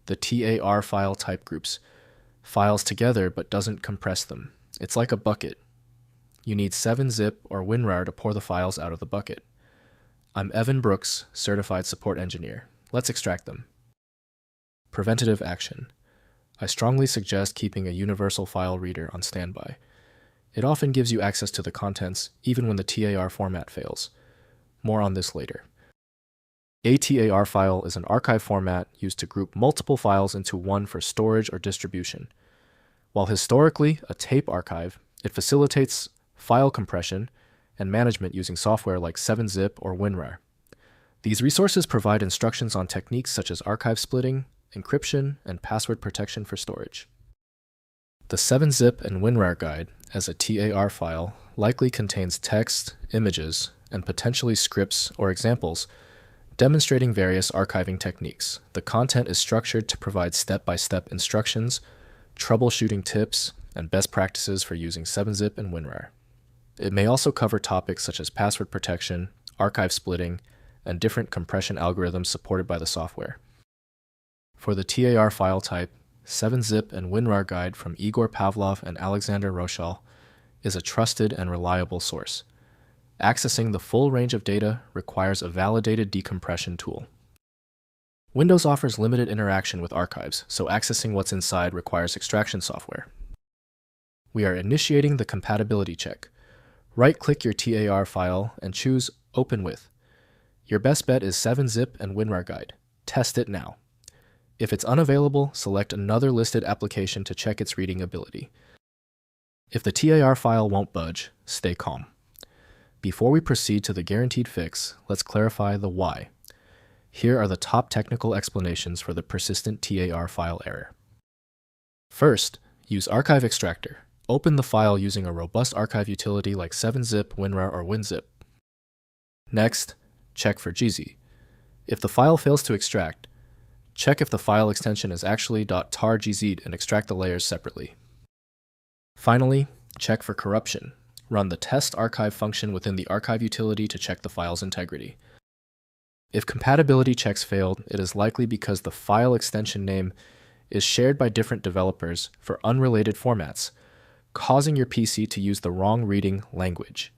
The TAR file type groups files together but doesn't compress them. It's like a bucket. You need 7-zip or WinRAR to pour the files out of the bucket. I'm Evan Brooks, Certified Support Engineer. Let's extract them. Preventative action. I strongly suggest keeping a universal file reader on standby. It often gives you access to the contents even when the TAR format fails. More on this later. A TAR file is an archive format used to group multiple files into one for storage or distribution. While historically a tape archive, it facilitates file compression and management using software like 7-zip or WinRAR. These resources provide instructions on techniques such as archive splitting, encryption, and password protection for storage. The 7-zip and WinRAR guide as a TAR file likely contains text, images, and potentially scripts or examples demonstrating various archiving techniques. The content is structured to provide step-by-step instructions, troubleshooting tips, and best practices for using 7-zip and WinRAR. It may also cover topics such as password protection, archive splitting, and different compression algorithms supported by the software. For the TAR file type, 7-zip and WinRAR guide from Igor Pavlov and Alexander Rochal is a trusted and reliable source. Accessing the full range of data requires a validated decompression tool. Windows offers limited interaction with archives, so accessing what's inside requires extraction software. We are initiating the compatibility check. Right-click your TAR file and choose Open With. Your best bet is 7-zip and WinRAR guide. Test it now. If it's unavailable, select another listed application to check its reading ability. If the TAR file won't budge, stay calm. Before we proceed to the guaranteed fix, let's clarify the why. Here are the top technical explanations for the persistent TAR file error. First, use Archive Extractor. Open the file using a robust archive utility like 7-zip, WinRAR, or WinZip. Next, check for GZ. If the file fails to extract, check if the file extension is actually .targz and extract the layers separately. Finally, check for corruption. Run the test archive function within the archive utility to check the file's integrity. If compatibility checks failed, it is likely because the file extension name is shared by different developers for unrelated formats, causing your PC to use the wrong reading language.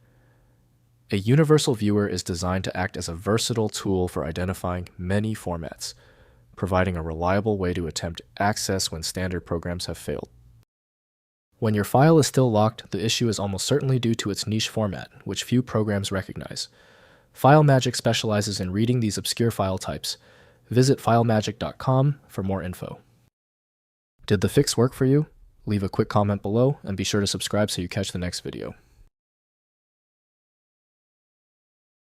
A universal viewer is designed to act as a versatile tool for identifying many formats, providing a reliable way to attempt access when standard programs have failed. When your file is still locked, the issue is almost certainly due to its niche format, which few programs recognize. FileMagick specializes in reading these obscure file types. Visit filemagick.com for more info. Did the fix work for you? Leave a quick comment below and be sure to subscribe so you catch the next video.